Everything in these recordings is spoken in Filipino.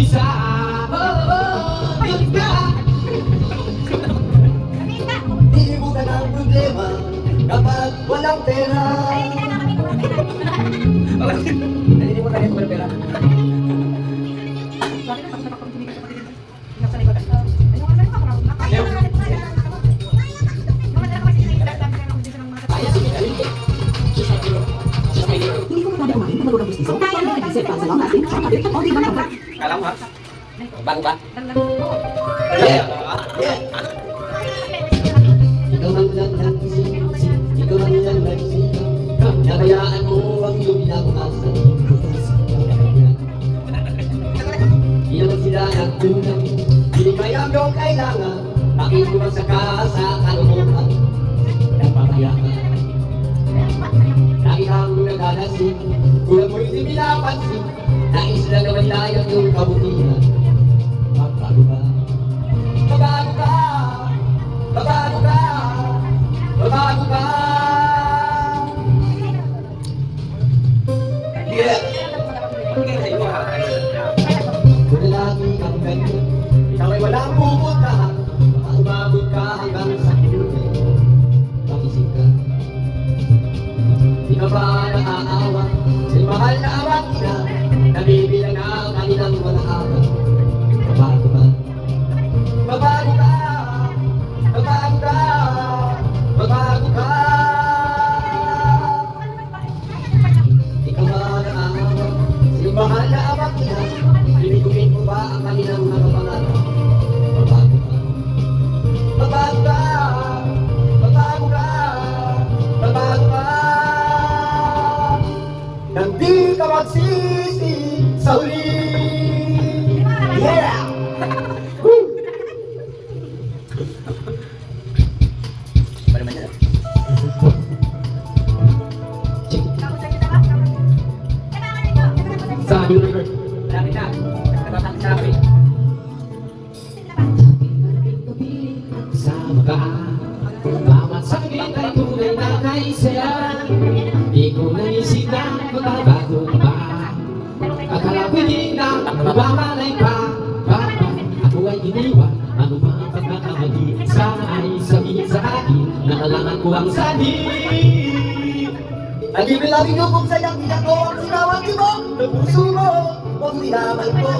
isa. Bilis ka. Di mo ka ng problema kapag walang pera. Hindi mo tayo pera. Hindi ko masabi kumain kung magulong gusto. Kaya naman nag-isip para sa long lasting, short lasting, o di ba na ba? Kala mo ha? Bago ba? Yeah. Yeah. Ikaw ang nagsisik, ikaw ang nagsisik. Nabayaan mo ang iyong binabukasan. Ilang sila nagtunang, binigay ang iyong kailangan. Pakitulong sa kasa kalumutan. Napapayakan. Lagi kang nagdadasin, kulang mo'y di pinapansin. Nais na naman tayo yung kabutihan. Magbago ka, magbago ka, magbago ka, magbago ka. Yeah! Kung lalaki kang ganyan, ikaw ay walang pupuntahan. Baka umabot ka hanggang sa huli. Makisig ka. Di ka ba nakaawa sa mahal na amang ina? Nabibilang na ang kanilang walahaban. Mabago ka, mabago ka, mabago ka, mabago ka. Ikaw ba nakaawa sa mahal na amang ina? Binigugin mo ba ang kanilang mga pangalan? Mabago ka, mabago ka, mabago ka, mabago ka. Nang di ka magsisi sa huli. Yeah! Woo! Balik man yan. Sabi ko River. Malapit na. Natatang sa akin. Sama ka. Bawat sakit ay tunay na kaisaya. Di ko naisip na magbabago ka ba. Akala ko hindi na mabamalay pa. Baka ako ay iniwan. Ano ba ang pagkakamali? Sana ay sabihin sa akin na kailangan ko ang sanib. Ang ibilangin nyo kung sayang iyak ko ang sinawang mo ng puso mo. Huwag nilaman ko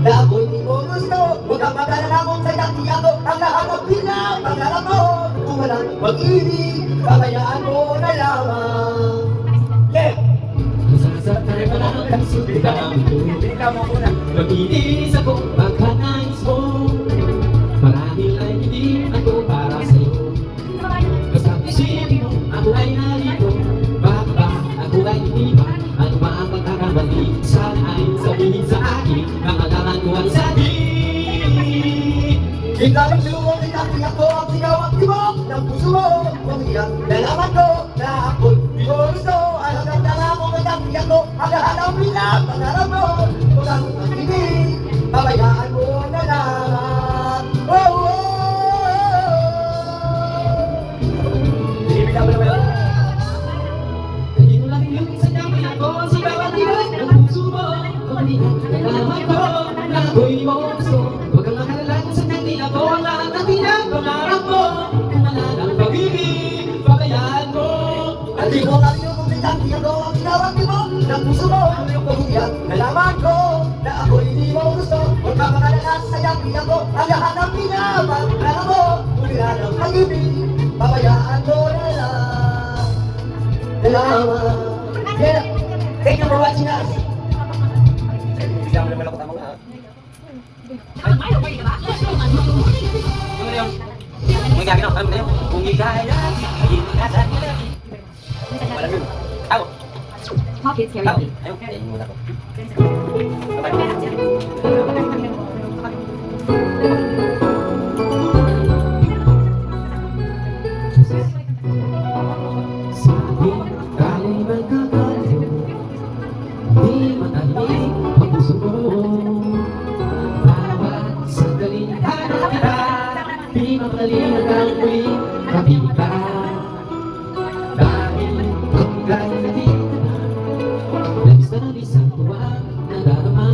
na ako'y di mo gusto. Huwag kang mag-alala kung sayang iyak ko ang lahat ng pinapangarap mo. Kung walang mag-ibig, pabayaan mo na lamang. Yeah! Masasaktan ka lang ang sundang ito. Ikaw mo una. Mag-inis ako pagkanais mo. Marahil ay hindi ako para sa'yo. Basta isipin mo, ako ay narito. Baka ba ako ay iniwan? Ano ba ang pagkakamali? Sana ay sabihin sa akin na kailangan ko ang sabihin. Hindang luwag ay iyak ko ang sinawang tibok ng puso mo. Huwag iyak, nalaman ko na ako'y di mo gusto. Halagang tanga mo may iyak ko ang lahat ng pinapangarap mo. Huwag kang mag-ibig, pabayaan mo na lang. Oh, oh, oh. Ibig ka ba naman yun? Hindi ko lang yung sinabi ako sa bawat ibig ng puso mo. Kung di nalaman ko na ako'y di mo gusto. Huwag kang makalala kung saan hindi ako ang lahat ng pinapangarap mo. Kung wala ng pag-ibig, pabayaan mo. At di ko lang yung kumitang iyak ko ang sinawang tibok ng puso mo. Huwag iyak, nalaman ko na ako'y di mo gusto. Huwag kang makalala sa sayang iyak ko ang lahat ng pinapangarap mo. Kung wala ng pag-ibig, pabayaan mo na lang. Salamat. Yeah. Thank you for watching us. Bigyan mo naman ako tamang ha. Ano na yun? May gagawin ako. Ano na yun? Kung ikaya, hindi ka sa akin. Malam yun. Ako. Top Kids Ako. Karaoke. Ayun. Ayun muna ko. Sabi, tayo'y magkakaroon. Di matahimik ang puso mo. Bawat sandaling hanap kita. Di mapalihan ang muling kapita. Dahil kung kaya nandito na, labis na labis ang tuwang nadarama.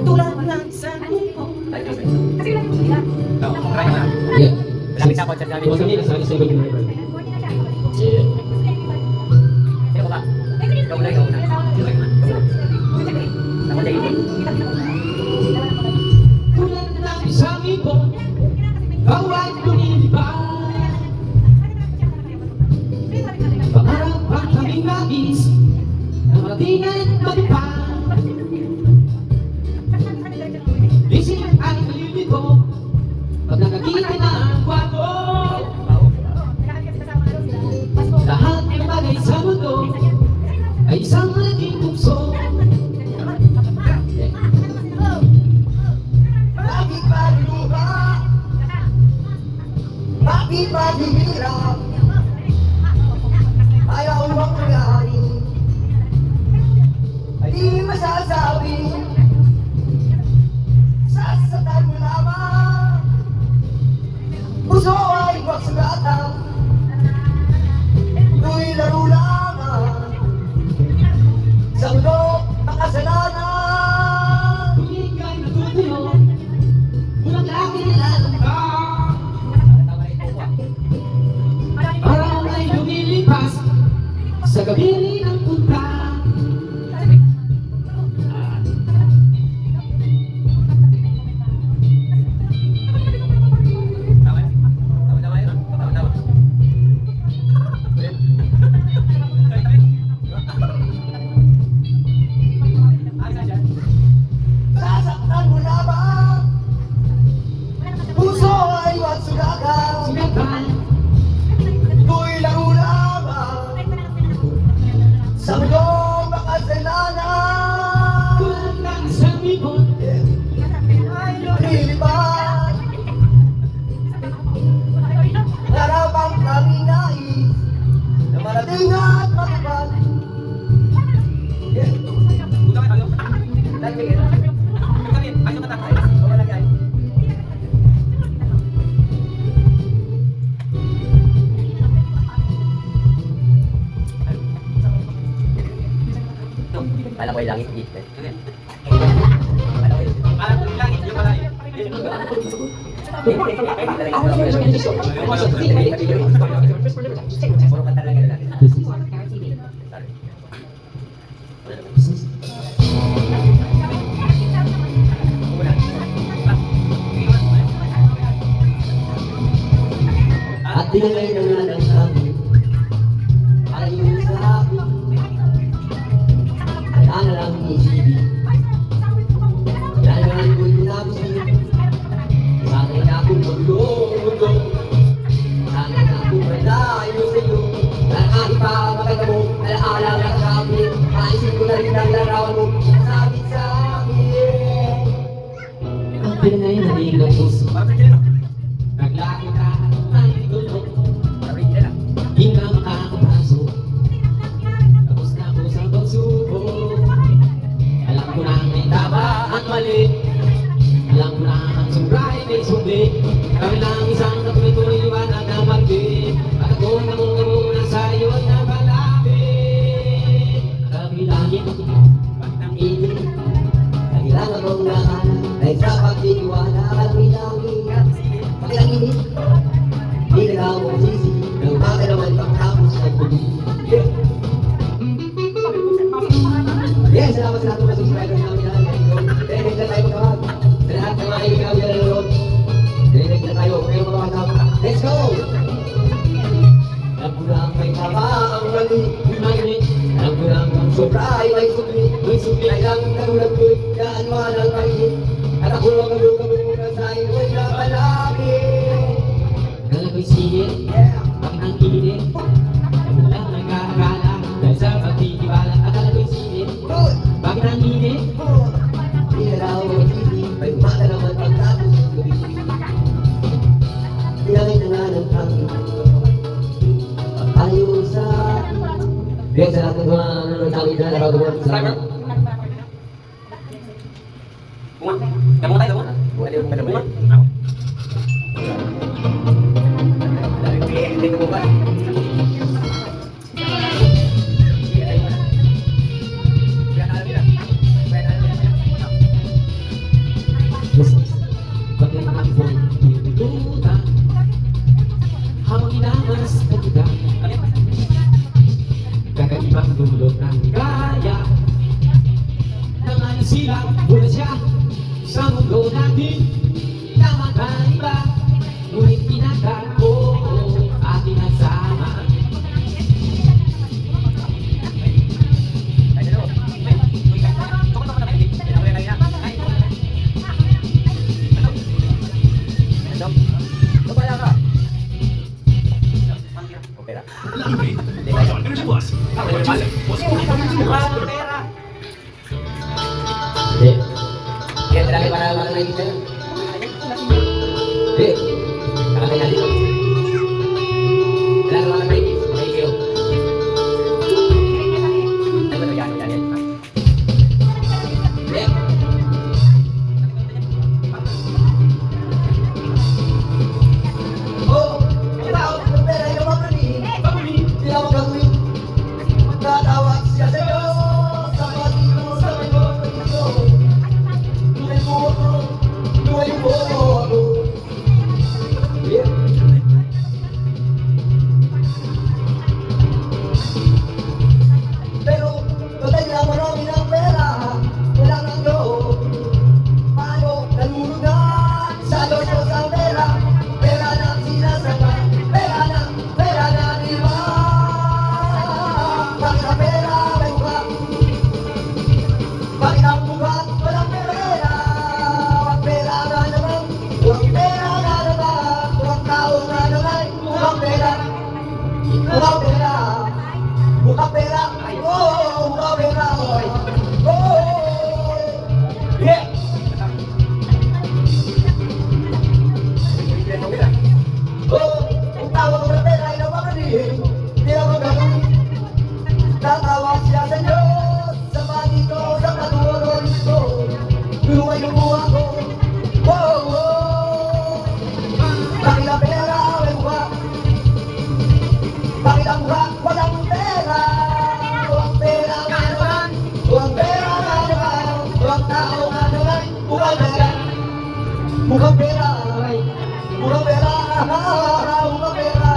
Tulad ng isang pupo. Yeah. Malapit sa concert namin. Kung saan nila sa isang bagay na Yeah. Sino ba? Ikaw na, ikaw na. Ako na yun. tulad ng isang ibon, bawat lumilipad. Pangarap ang kaming nais na marating at matupad. Isip ay nalilito pag nakakita na ang kwapo. Lahat ng bagay sa mundo ay isang malaking bukso. Bakit maluluha? Bakit maghihirap? Ayaw bang mangyari? Ay di masasabi. Sasaktan mo lamang. Puso ay huwag sugatan. Ito'y laro lamang. Sa mundo, makasalanan. Kung ika'y natutuyo, walang lagi nilalang ka. Parang may lumilipas sa gabi ng punta. Sasaktan mo lamang. Puso ay huwag sugatan. Sugatan, Ito'y laro lamang. Sa mundo, makasalanan. tulad ng isang ibon, Ay lumilipad. Harap ang kaming nais na marating at matupad. Kala ko yung langit. Kala ko yung langit. Yung pala yun. Puro kanta lang yun lang. At dinalay na nga ng sabi para yun sa akin. Kaya na lang isipin. Dahil nga ko'y pinapisin. Sana'y na akong magluluto. Sana'y na akong malayo sa iyo. Dahil kahit pa makita mo, alaala lang sa akin. Maisip ko na rin ang larawan mo. Sabit sa akin. ang pinay na ng puso. Naglaki ka ay gulo, di ka makakapasok. Tapos na ako sa pagsubok. Alam ko na may tama at mali. Alam ko na ang sobray may sumbi. Kami lang isang natuloy-tuloy liwanag na magdi. At ako na muna sa iyo ay nabalapit. Kabilangin, pag-ibig. Kailangan mong nahanap ay sa pagtitiwala at bilangin. Pakilanginit, di na lang mo sisi. Nang baka naman pagtapos ng puli. Yes, salamat sa lahat ng mga subscribers namin na nandito. Direct na tayo magkawag. Sa lahat ng mga kaibigan na nanonood. Direct na tayo, pero mga kasama. Let's go! Alam ko lang may tama ang mali. Alam ko lang ang sobra ay may sumli. May sumli ay lang katulad ko'y daan walang mainit. At ako lang kalugaw muna sa iyo ay napalapit. Kala ko'y sigit, Yeah! bakit ang init? Kami lang nagkakala dahil sa pagtitiwala. Akala ko'y sigit, Good! bakit ang init? Good! Di na lang mo sisi. May umaga naman pagtapos ng gabi. Pinangin na nga ng hangin. Ayaw sa akin. Yes, sa lahat ng mga nanonood sa amin na nakagawa. Salamat. Kamu tayo mo? Buwan. Buwan. Hindi ko ba? Bagaimana pun tuntutan habang inamas na kita kakaibang dulot ng gaya Nangayon sila mula siya sa mundo natin na magkaiba ngunit pinagkago ating nagsama Hindi. Kaya talaga para makakalain kita. Hindi. Kakalain natin ito. Talaga makakalain. Thank you. Ano ba ito? Yan. Hindi. Oh, tao, pera yung mga ni. Di ako gagawin. Tatawag siya sa'yo. Sa pag-ino, sa pag-ino. Luway mo ako. Luway mo ako. Yeah. Pero, patay na marami ng pera. Wala nang loob. Paano nalulugan sa loto sa pera? Pera na sinasaka. Pera na di ba? Bakit ang pera may mukha? Bakit ang mukha walang pera? Wag pera na naman. Wag pera na naman. Wag tao na naman. Mukhang pera. Mukhang pera. Mukhang pera. Oh, mukhang pera. Oh, yeah. Oh, ang tawag ko ng pera ay napakaliit. Hindi ako gagawin. Tatawag siya sa Diyos. Sa pagito, sa patuloy ko. Luway yung buha ko. Oh, oh. Bakit ang pera may mukha? Bakit ang mukha walang pera? Huwag pera nga naman. Huwag pera nga naman. Huwag tao nga naman. Mukhang pera. Mukhang pera. Mukhang pera. Mukhang pera.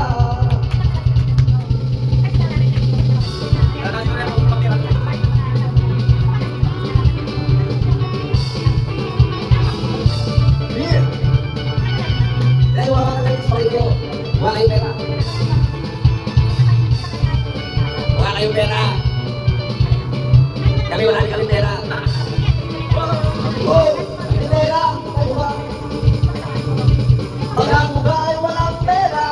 Yeah. Dahil wala ka ng story ko. Wala kayong pera. Wala kayong pera. Kami wala rin kami pera. Oh, hindi pera. Ay, wala. Pag ang mukha ay walang pera.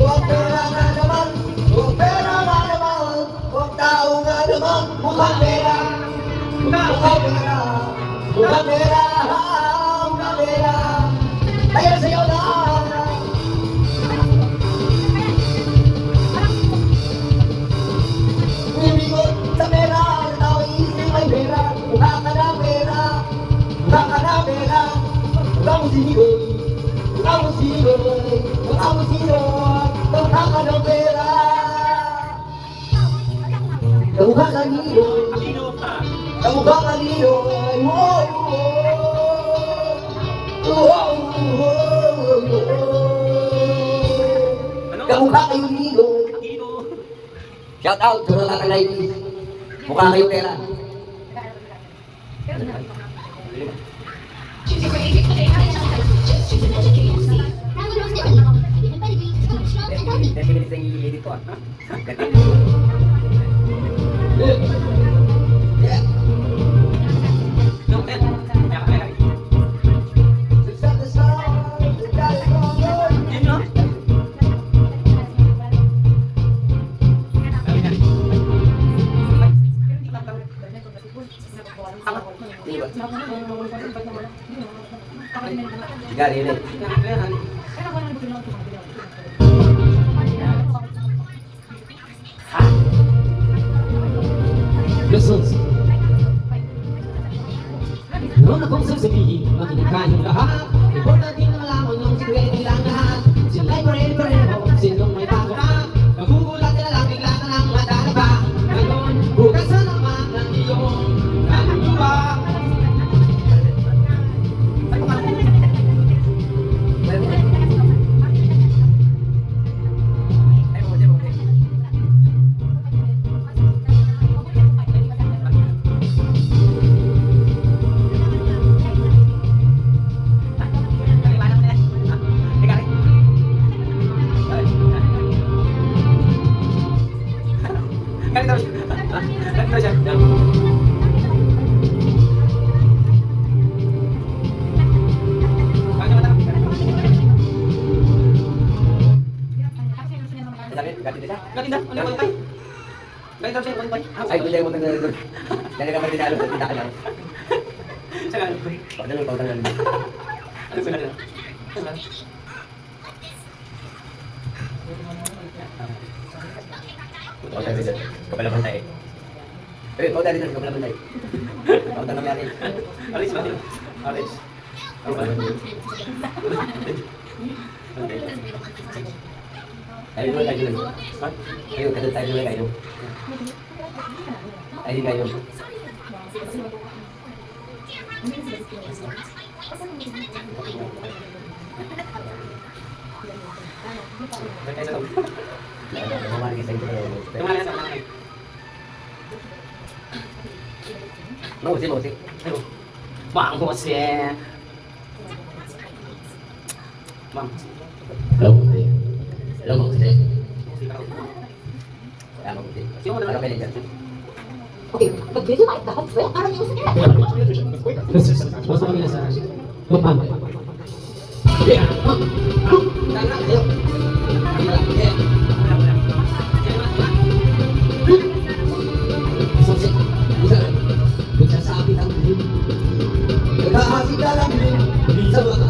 Huwag pera nga naman. Huwag pera nga naman. Huwag tao nga naman. Mukhang pera. Mukhang pera. Mukhang pera. Mukhang pera. Kaya sa'yo na. Umigot sa pera. Ang tao isip ay pera. Mukha ka na pera. Mukha ka na pera. Mukha mo sinigoy. Mukha mo sinigoy. Mukha mo sinigoy. Mukha ka ng pera. Mukha ka niloy. Mukha ka niloy. Wow! Wow! Kamukha kayo niloy. Shout out sa mga ka-ladies. Mukha kayo pera. Definitely yung i-edit ko ah. Yeah. No, eh. Set the sun, the sky is gone. Yun no? Gari ini. Lessons. Noon akong sasabihin, makinig kayong lahat. Ikaw natin ang malaman ng sikreto nilang lahat. Sila'y pareho, sinong Ganti na. Gatinda, ano yung wifi? Galing daw siya, wifi. Ay, hindi mo tanggal doon. Dali ka magdinalo sa tindahan lang. Sa galing. Pagdalo, pagdalo. Ano ba na? Pagdalo dito. Kapala bantay. Eh, pagdalo dito, kapala bantay. Pagdalo ng yakin. Alis ba? Alis. Ano ba? Tayo dulu, tayo dulu. Ayo, tayo dulu, tayo. Tayo tayo. Mama lagi saya dulu. Tumala sa mga. Mau sih. Bang Jose. Bang. Belum sih. Belum sih. Ya, mau sih. Kalau manajer. Okay, but did you like the hot thrill? Are you using it? Basta kami nasa Pampang. Yeah. Tara, ayo. Bisa sabi ang dilim. Nagkakasig na lang din. Sa mga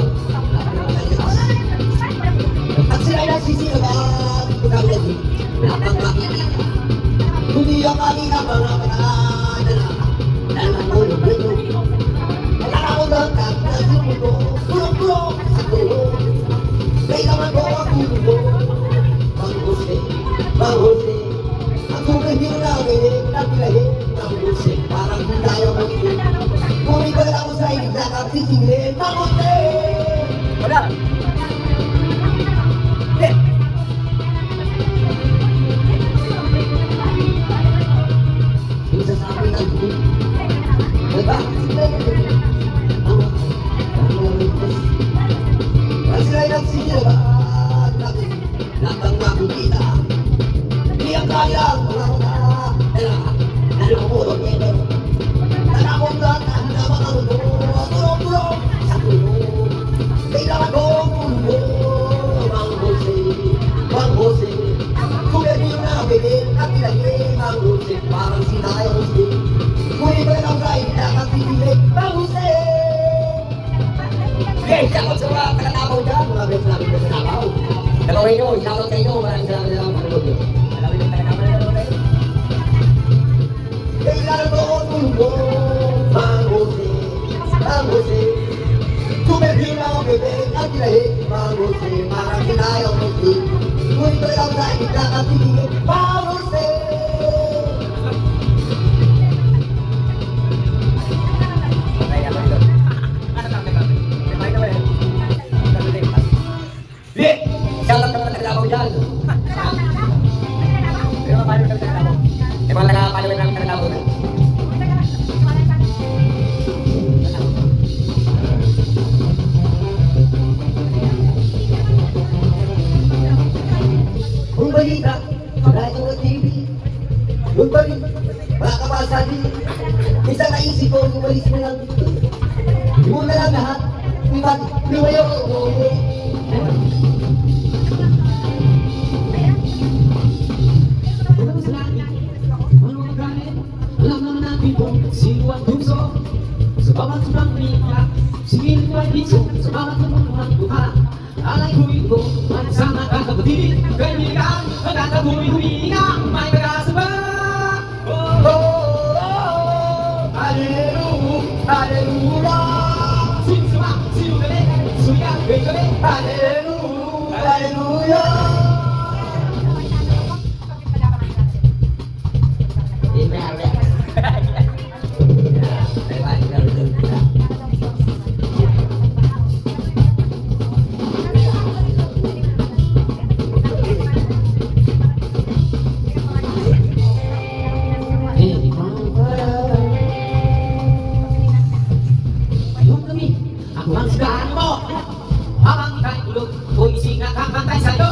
at sila nagsisilaban. Pagkakagin. Napagpakita. Hindi ang kanina mga pagkakadala. Nalangulog nito. Nalangulog ang nasumunod. Pulong-pulong sa tulong. Kailangan ko ang tulong. Bang Jose. Ang sumihiro namin. Napilahin. Bang Jose. Parang hindi tayo mag-ibig. Kung ikaw na ako sa ibig na kapisingin. Bang Jose. Wala. Eh. Bisa sabi ng dilim. Nagkakasig na lang din. At sila nagsisilaban. Napagpakita. Hindi ang kaya mga nalumulog nito. Nanakot lahat ang namakarunod. Tulong-tulong sa tulong. Kailangan ko ang tulong. Bang Jose. Kuya na bilhin at ilagay. Bang Jose. Parang sinayang Jose. Kuya ba lang kayo nakakasigilig. Bang Jose. Hey, sakot sa mga kalatabaw dyan. Mga beses namin na sinabaw. Dalawin nyo, shoutout sa inyo. Maraming salamat na lang panood nyo. Alam mo tayo. Kailangan ko ang tulong. Bang Jose. Bang Jose. Sumergin na ang bebe at ilahin. Bang Jose. Parang sinayang Jose. Ngunit ba lang tayo nagkakasigil. Bang Jose. Ay, ako ito. Di! Shout out sa mga taga-Davao dyan. Pero paano kami taga-Davao? Eh, mga taga-Palawan namin taga-Davao na. Kung balita, sa radyo ng TV, yung pa rin, mga kapasabi, isang naisip ko, umalis na lang dito. Yung na lang lahat, lumayo ko, umuwi. Alam mo sa langit, ano ang galit? Alam naman natin kung sino ang tukso. Sa bawat sobrang niya, sige ko ay hiso. Sa bawat lumang duha, alay ko, at sa mga kapatid, kaibigan, nagkakabuhi-huminga, may pag-asaba. Oh, oh, oh, hallelujah, hallelujah. Sino galit, suya, galit, hallelujah, hallelujah. Ayun kami, ako ang sigahan mo. Habang ika'y tulog, o ising nakakantay sa'yo.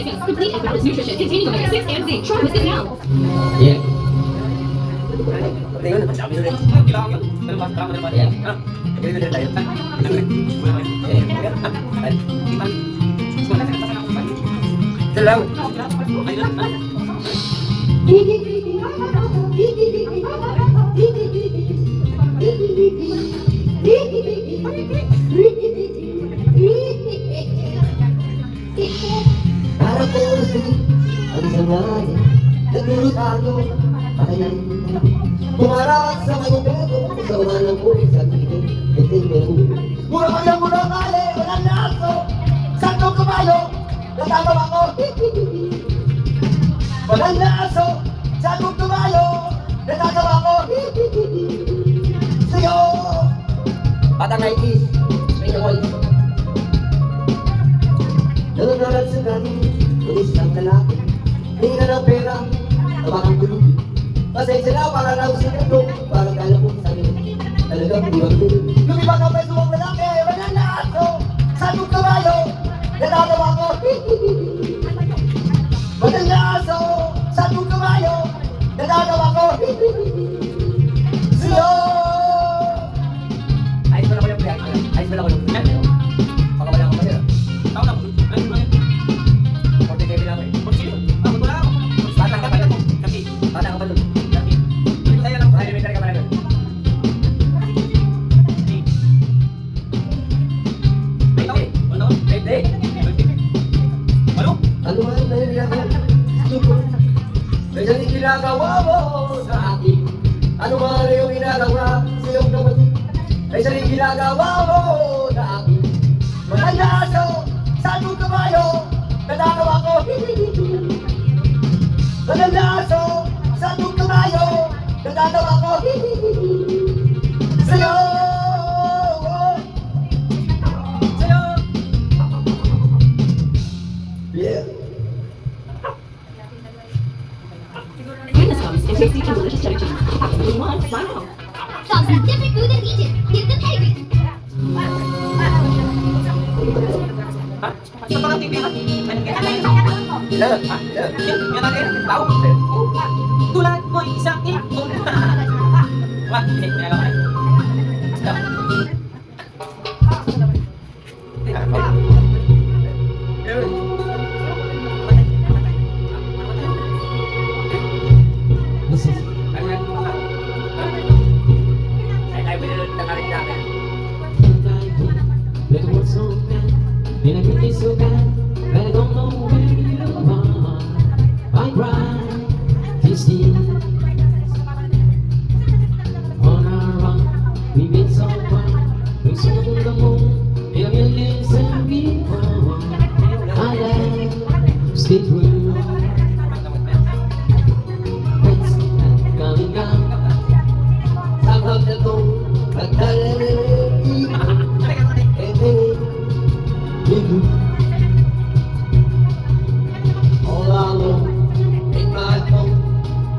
Yes, complete and balanced nutrition containing omega-6 and zinc. Try Whiskas now. Yeah. Pati yun, sabi yun eh. Kita ko yun. Pero ba? Tama na ba? Yeah. Ano? Ganito din tayo. Ito lang. Para po ang sanay, naglulutado, patayin. Tumarap sa mga beto, sa umalang po, sa dito, ito yung Mura pa lang muna kali, walang laso. Santong kabayo, natatawa ko. Walang laso, santong kabayo, natatawa ko. Siyo! Batang 90s, straight away. Nangangarap sa kati, tulis ng lalaki, hindi na ng pera, tabakang tulubi. Pasensya na, para raw sigato, parang kala po sa akin, talagang buwag din. Lumibang ang peso ang lalaki, walang laso. Santong kabayo, natatawa ko. Walang laso, santong kabayo, natatawa ko. Siyo! Ayos pala ko yung play. Ayos pala ko yung play. Baka wala akong pala. Tao na. Ano ba? 40 lang eh. Ako wala ako. Bata ka pa lang. Kasi Bata ka pa dun. saya lang. Elementary ka pa lang. Ano? Hindi. Ano? Ano man na yung ginagawa? Ganyan yung ginagawa mo sa akin. Ano man yung ginagawa sa iyong kapatid. Ganyan yung ginagawa mo sa akin. Maganda aso, saan kabayo, natatawa ko. Maganda aso, saan kabayo, natatawa ko. Sayo! Sayo! Yeah. Goodness comes and tasty and delicious cheddar cheese. Absolutely one, try now. Dogs eat different food than Egypt. Give them pedigree. Ha? Sa mga TV ha? Ano kaya? Yeah. Ha? Yeah. Yan natin. Tao. Tulad mo'y isang ibon. Wag, hindi. May agaw na. Stop. This is little world so bad, and I can be so bad, but I don't know where you are. I cry, this deep. On our own, we've been so far, we've sold the moon, in a million and before. I let stay true. Friends are coming down. Sabag na to, pagdalalilig. All alone in my home,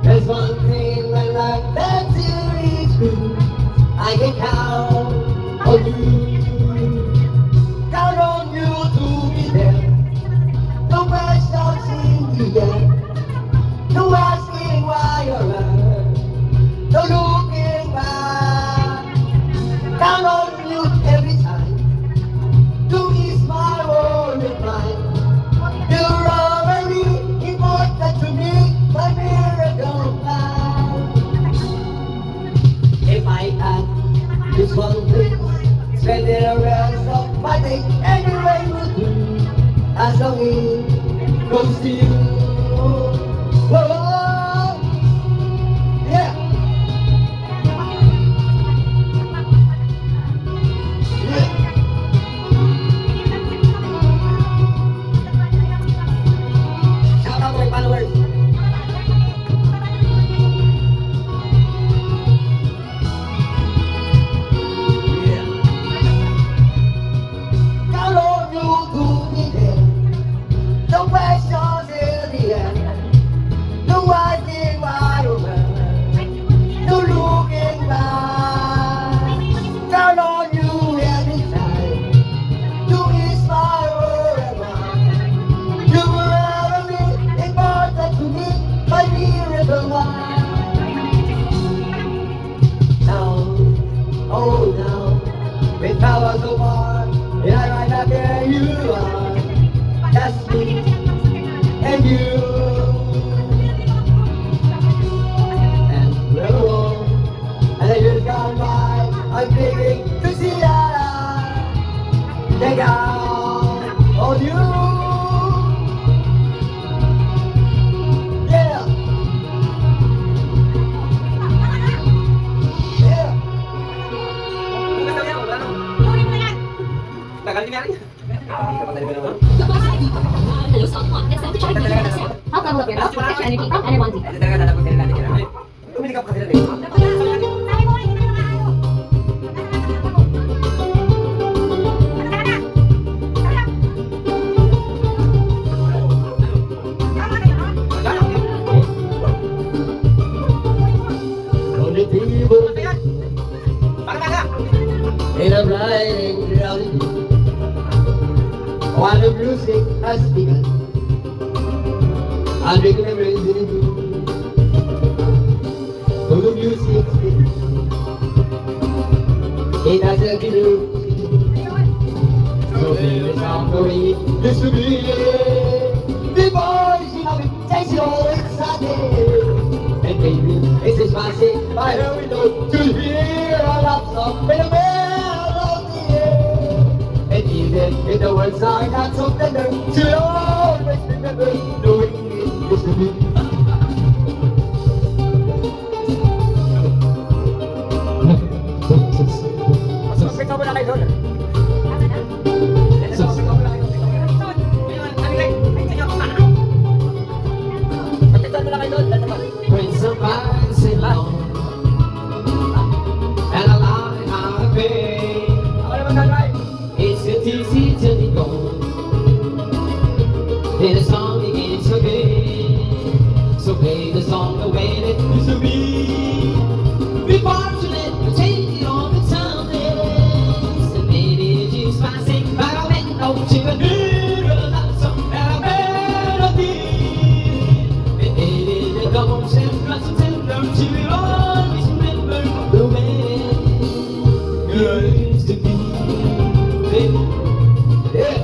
there's one thing I like that's really true. I can count on you, count on you to be there. No questions in the air, no asking why you're there, no looking back. Count on you every time. To ease my worry mind. You're already important to me, my miracle man. If I had this one thing, spend the rest of my day anyway would do. As long as it goes to you. Whoa, yeah. Yeah. Shout out to my followers. Yeah. Count on you to be there. No questions in the end. No just me and you. And we're alone, and the years gone by. I'm beginning to see that they got on you. Yeah. Yeah. Bukas daw yan, wala no. Tagal din yan. Hello, someone. Let's start the chat. Help level up your health, extra energy, and energy. Ito talaga tatapusin natin yan. Tumili ka pa kasi natin. On the table, Bakit ka? in a blind reality, while the music has begun, I'm making a reason to the music speaks. It has a clue. So baby, I'm going this to be the boys, you know, it takes it all excited. And baby, it's just my shit, my hair window to hear a love song in the middle of the air. And even if the words are not so tender, she'll always remember knowing it is to be. Pagpito mo na kayo doon. Pagpito mo na kayo doon. Pagpito mo na kayo doon. When somebody's alone and a lot of pain, Ako naman tatay. it's a easy to be gone. Then the song begins again. So play the song the way that it used to be. Before you let me take it on the time, and maybe just my sing, but I went out to a new love song and a melody. And maybe the goes and runs and tender, she will always remember the way it used to be. Yeah.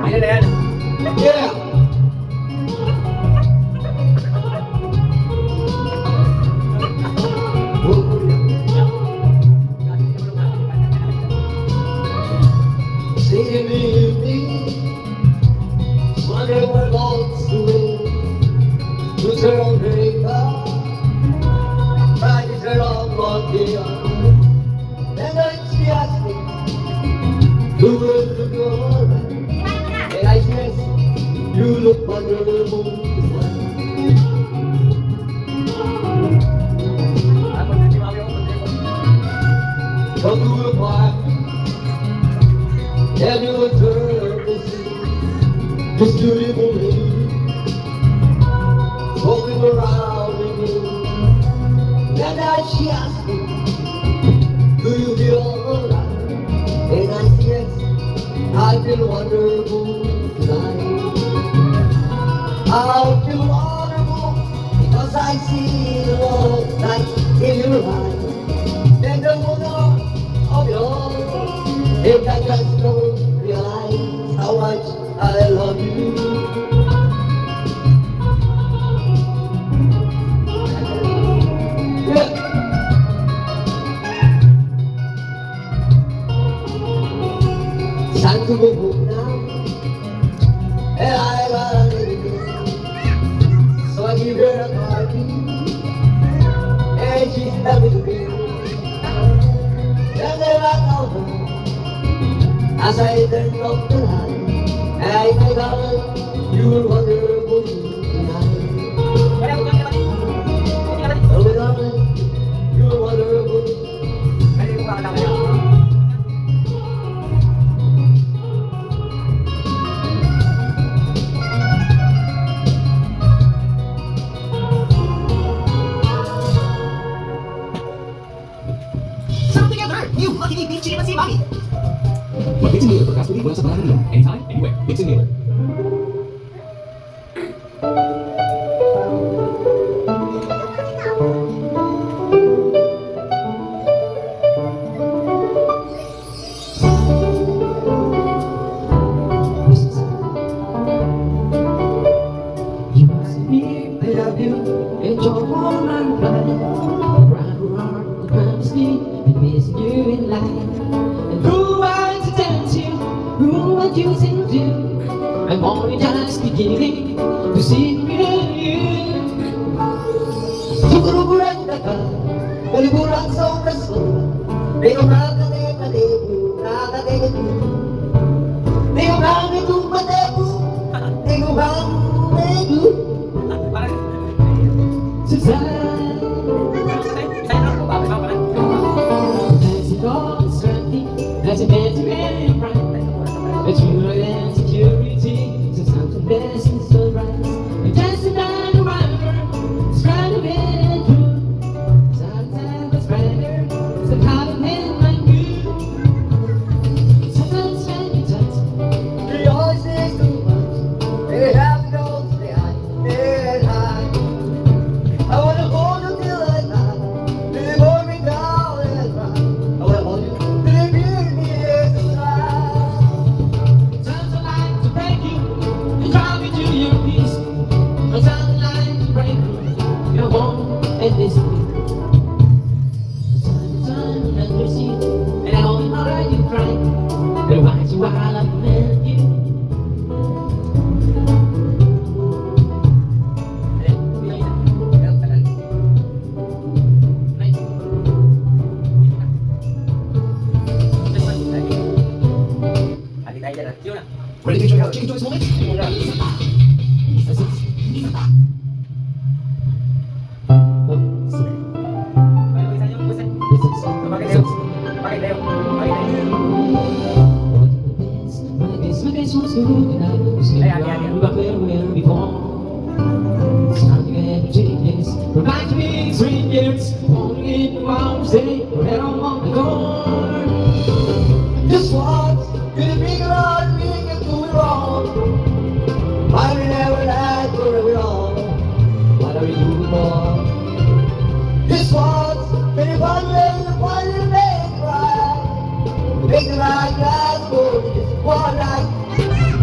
Ayan na yan. Yeah. Singing in the evening, wonder what walks away. Who's her own paper? Right is her own body. And then she asked me, who was the girl? And I said, you look wonderful. Come to the park, and you would turn to see this beautiful lady walking around with me. And then she asked me, do you feel alright? And I said, yes, I feel wonderful tonight. I feel wonderful because I see the light in your eyes. And the wonder of your if I just don't realize how much I love you. Yeah. It's time to go home now, and I gotta let it go. So I give her a car key, and she's happy to be. And then I go home. As I turned off the light, and I forgot you were wonderful tonight. Oh, darling, you were wonderful. Something I've heard. New Lucky Me Beach Chicken Masih Mami. Mag-Bits and Mailer for fast food mula sa Pangalan Anytime, anywhere. Bits and Mailer. you and your woman blind. Around the crime street and missing you in life. And who are to tell you? Who are you to do? I'm only just beginning to see you. Suguro-gurang daga, galugurang sa obraso. Pero nakakalimutan, nakakalimutan. Pero bakit kung matebo? Pero bakit kung Suzanne, as it all is running, as it ends very bright. It's real and security, so something best is so right. And just another rider, it's right of it and true. Sometimes it's brighter, it's the compliment my view. Sometimes when you touch, the always is too much? They have to go to the high. I wanna hold you till I die. Till you hold me down and cry. I wanna hold you till you give me a smile. sometimes I like to break you and drive you to your peace. Sometimes I like to break you, your home and this. Sometimes I let you see, and I only heard you cry. But why you while I met you? Ready to enjoy how James Joyce moment? Remind me 3 years, only in one day, where I want to go. Just once, could it be around me and do it wrong? Why we never had for it all? What are we doing wrong? Just once, could it finally make it right? Make the right glass for just one night.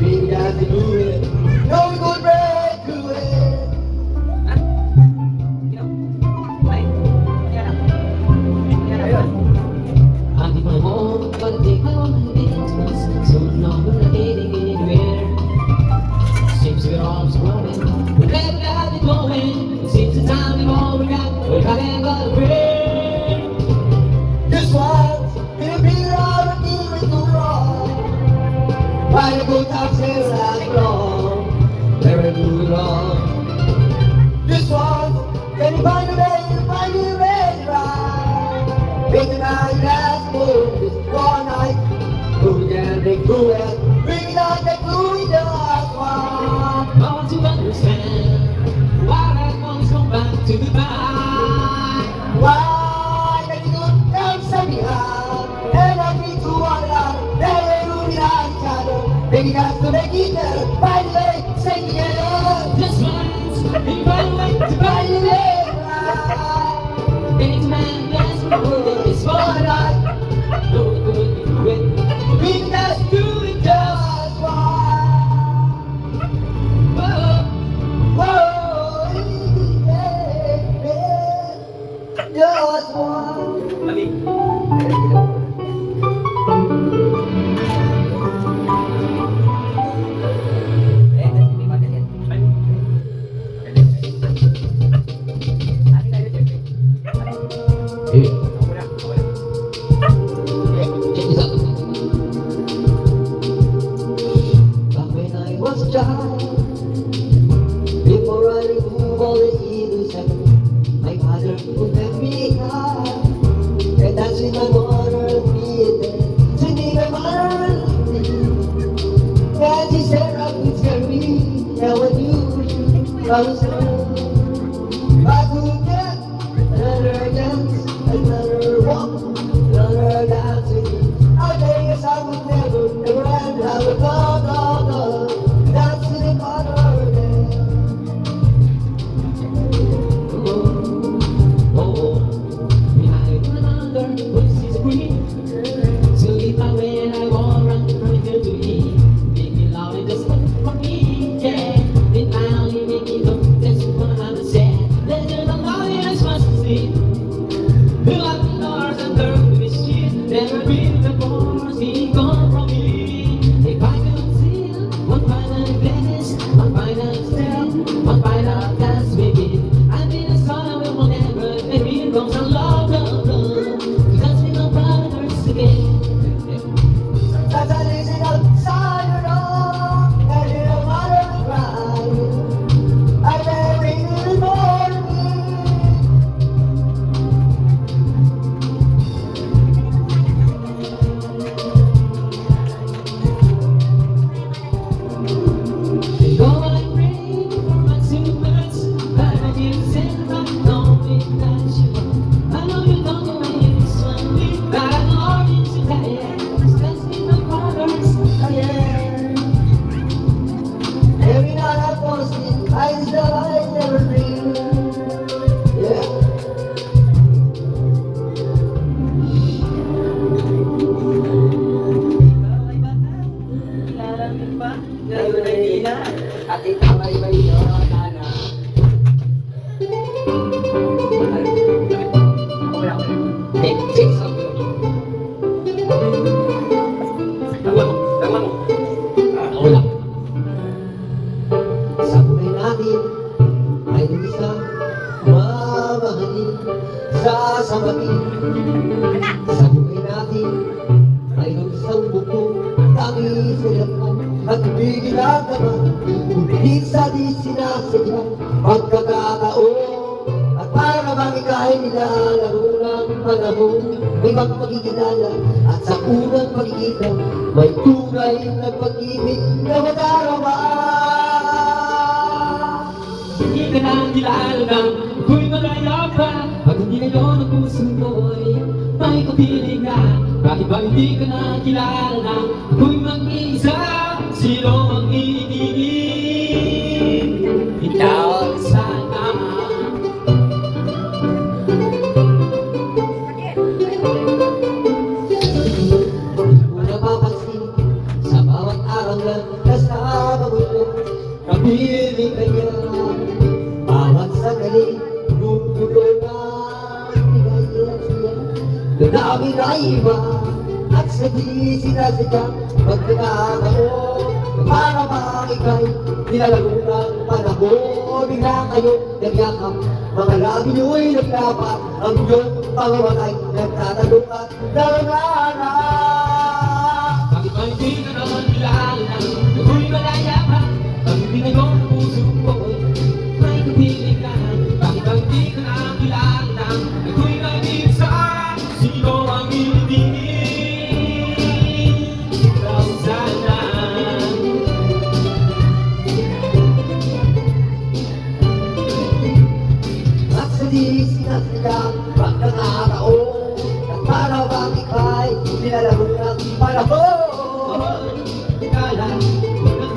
Baby, that's to do it. No, we could break through it. I need my home, but I take my own business. So no, we're not getting anywhere. Seems we're always growing, we never got it going. It seems the time we've all we got, we haven't got a break. Just once, could it be around and do it too wrong? Why the good times never last long? Never do it wrong. Just once, can you find a way, find a way right? Make the night last for just one night. So we can make through it. Bring it on, take through it just one. I want to understand why that one's come back to the back. Why can you go down sunny high? And I need to one out, never do it on each other. Make it has to make it better. Find a way, stay together. Just once, if I like to Find a find way it, right. any man that's good is One fine. night, No good do it. we can just do it just one. Whoa. Whoa, yeah, just one. Hey, check this out. Back when I was a child, before I remove all the evil seven, my father would let me cry. And that's when my mother be there to me, my mother and she said I could scare me. Now I knew I was her. I could get another dance, another walk, another dance with you. I guess I would never end. I would go, dance to the corner there. Oh, oh, behind another voices green. So if I when I walk around from here to here, make it loud and just for me, yeah. Then I'll make it up, that's at ikaw ay may nana. Check sa ulo. Taguan mo. Wala. Sa buhay natin ay isa mamahalin sasabatin. Sa buhay natin ay isang buko tangi silapan at bigilagaman. Hindi sa di sinasadya pagkakataon at para bang ika'y nilalaro ng panahon. May magpagkikilala at sa unang pagkikita may tunay na pag-ibig na madarama. Hindi ka na kilala ng ako'y malaya pa. Pag hindi ngayon ang puso mo'y may kapiling na. Bakit ba hindi ka na kilala ng ako'y mag-iisa? Sino ang iibigin? Ikaw sana. Napapansin sa bawat araw na kasama mo ko, kapiling kanya. Bawat sandali, nunggulo na pinagaya siya. Dadami na iba, at sa di sinasadya magkakataon. Para bang ika'y nilalaro ng panahon. Bigla kayo nagyakap, mga labi nyo'y nagdapat. Ang iyong pangamatay, nagtatanong at nangangarap. Bakit ba hindi ka na kilala ng ako'y malaya pa? Pag hindi ngayon ang puso mo'y may kapiling na. Bakit ba hindi ka na kilala ng ako'y mag-iisa? Sino ang iibigin? Ikaw sana. At sa di sinasadya pagkakataon, at para bang ika'y nilalaro ng panahon. Kala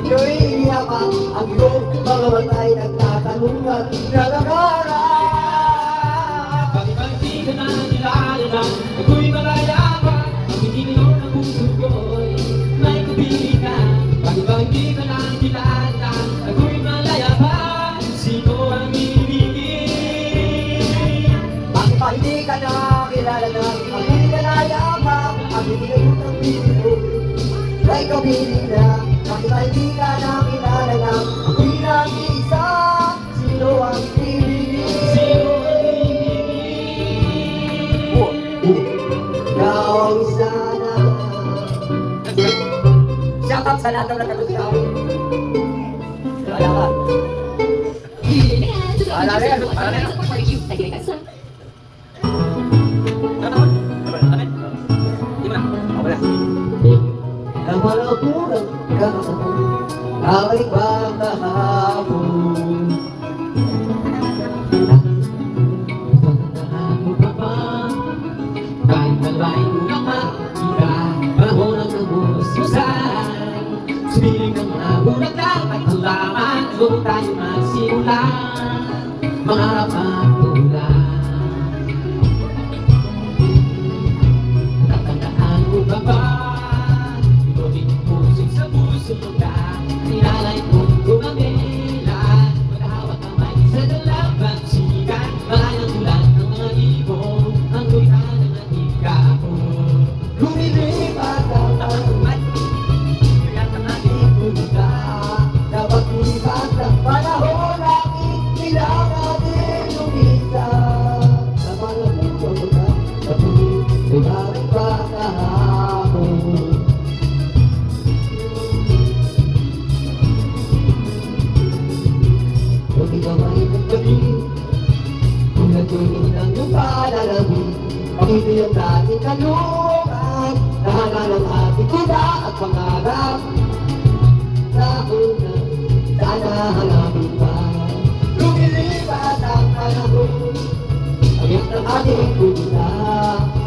Ito'y iniyapak ang iyong mga matay nagtatanong at nangangarap. bakit ba hindi ka na kilala ng ako'y malaya pa? Pag hindi ngayon ang puso ko'y may kapiling na. Bakit ba hindi ka na kilala ng ako'y malaya pa? Sino ang iibigin? Bakit pa hindi ka na kilala na ako'y nalayapak? Ang hindi ngayon ang piso may kapiling na. Bakit pa hindi ka na kilala na ako'y nag-iisa? Sino ang ibigin? Sino ang iibigin? Ikaw ang isa na. Shout out sa lahat ng nagkatuloy sa akin. Wala ka. Support for you. Thank you guys. Ang walang kurang kakasapon, babalik ba kahapon? Pagkakataon mo pa ba? Kahit malay mo na makita, panahon ang nagusmusan. Sumiling ng mga bulaklak at halaman, doon tayo magsimula. Mangarap at tulad. Tatandaan mo ba ba? Ikaw din ang puso sa puso mo ka. Nilalay kong gumamela. Maghahawak kamay sa dalawang sikat. Malayang tulad ng mga ibon. Ang gulita ng ating kahon. Lumilipat ang panahon, kaya ang ating punta. Dapat lumipat ang panahon, aking kailangan din lumipat. Sa panahon ko na patuloy, may babalik pa kahapon. Kung ikaw ay nagpabili, kung nagtuloy ng iyong panalangin, pag-ibig natin kalungan, nahala ng ating kuda at pangarap. Sa una, sana hanapin pa. Lumilipat ang panahon, ayat ng ating kuda.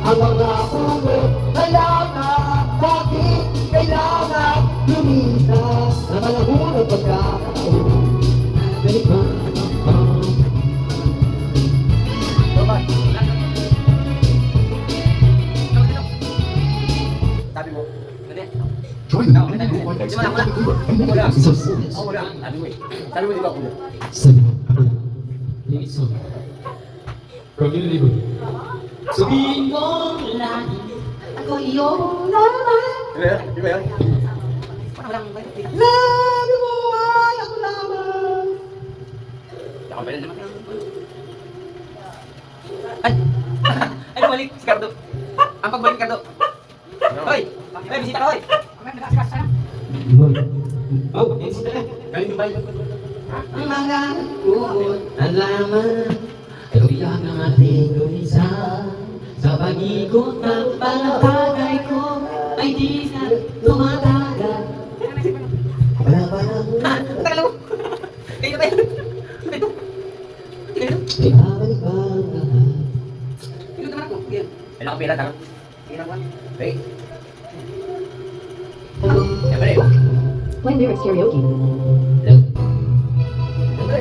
Ang mga puno, kailangan, bakit kailangan lumipat sa panahon ng pagkakataon. Balik ba? Sabi mo, Join the new Uber and expect to Uber and the Wala. is a service. Wala. Sabi mo eh. Sabi mo di ba ako? Sabi mo, ako lang. Yung isang. Community ko. Sabihin mo lagi, ako iyong naman. Di ba yan? Sabi mo ay ako lamang. Ako pa rin naman. Ay! Ay, bumalik si Cardo. Ang pagbalik Cardo. Hoy! Hoy, bisita ka, hoy! Oh, yes, sir. Galing ba yun? Ang mga kumot na lamang kabiyak ng ating gulisa. Sa pag-ikot ng palakagay ko ay di na tumatagal. Wala pa na Tagal mo! Kayo ba yun? Ito! Ito! ibabalik ba ang lahat? Ito naman ako. Kailan ka pera, taro? Kailan ka? Hey! Siyempre! When lyrics karaoke. Siyempre!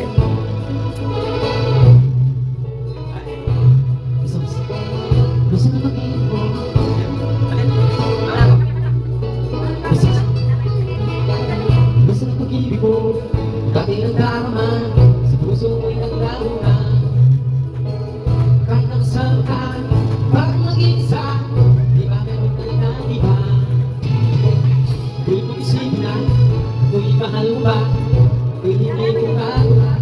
Gusto na mag-iin mo. Bakit? Ano ako? Gusto na pag-ibig mo. Dati ang darama sa puso mo'y naglauna. Kahit nakasama ka, bakit mag-iisa? Di ba meron ka na iba? Kung mong isipin na, kung mahal mo ba? Kung hindi ko kagawa.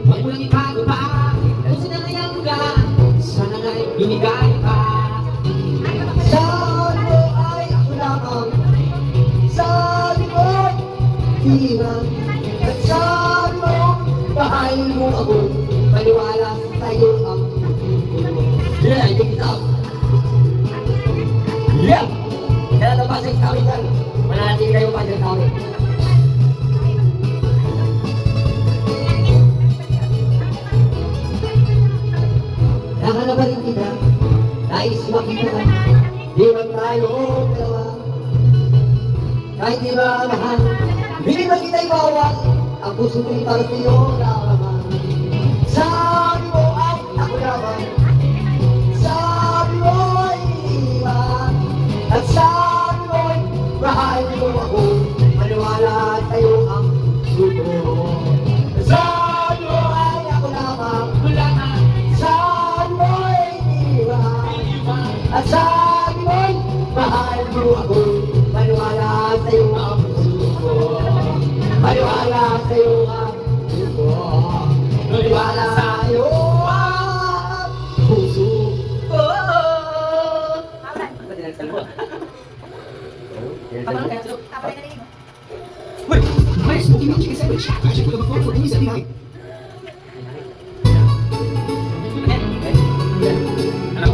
Huwag mo lang itago pa. Kung sinanayang ka, sana nga'y binigay pa. Sabi mo ay ako lamang. Sabi mo ay hirang. At sabi mo, bahayin mo ako. Paniwala sa'yo ang puso ko. Yeah, yung kitap. Yeah! Kaya nabasag sa amin yan. Manatili kayo pa dyan sa amin. Nakalabarin kita, nais makita ka. Di ba tayo dalawa? Kahit di ba mahal, hindi ba kita'y bawal? Ang puso ko'y para sa'yo lamang. Sabi mo ay ako lamang. Sabi mo ay iiwan. At sabi mo ay mahal mo ako. Maniwala sa'yo ang puso ko. Sabi mo ay ako lamang. Sabi mo ay iiwan. At sabi mo ay mahal mo ako. Maniwala sa'yo ang puso ko. Maniwala sa'yo ang puso ko. Maniwala sa'yo ang puso ko. Ano din ang Tama na kaya? Nice smoky milk chicken sandwich. Magic with a buffalo for only $79. Ano?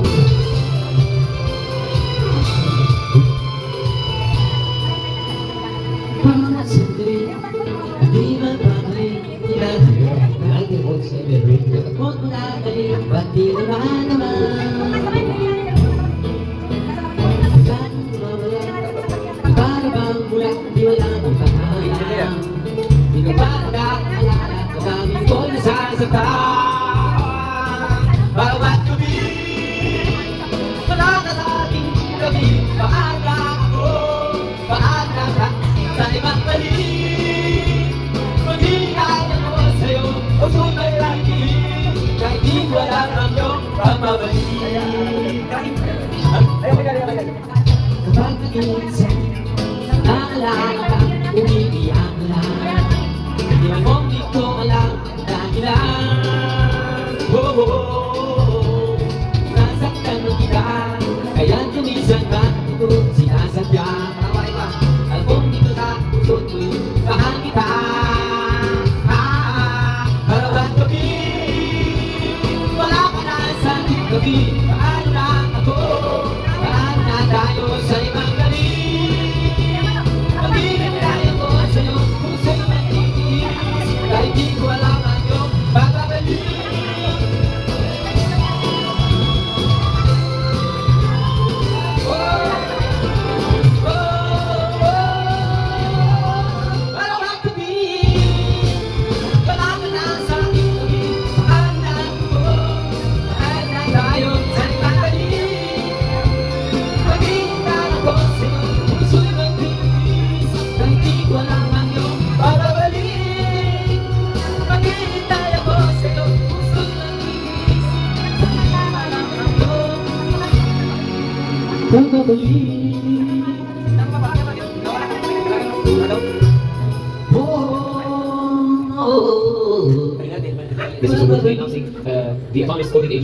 Mga sandali, di mapapalik. Kinahalo, lagi mo sa memory. Huwag mo na balik, pati naman. Saan mawala? Para bang mula, di wala mong pahayan. Di ka ba nakaalala, kadami ko'y nasasaktan. Bawat gabi, wala ka sa ating gabi. Paala ako, paala ka sa ibang balik. Maghihintay ako sa'yo, o tunay lang ilig. Kahit di wala ang iyong pamabalik. Kapag nag-iisip, naalala ka, umiiyak ka lang. Di man mong di ko alam ang dahilan. Oh, oh, oh. Nasaktan mo kita, kaya't tumisan ka ito sinasadya. Alam kong dito sa puso ko'y mahal kita. Bawat gabi, wala ka na sa ating gabi. Paano na ako? Paano na tayo sa ibang gabi? babalik. This is a good way of saying the economist quoted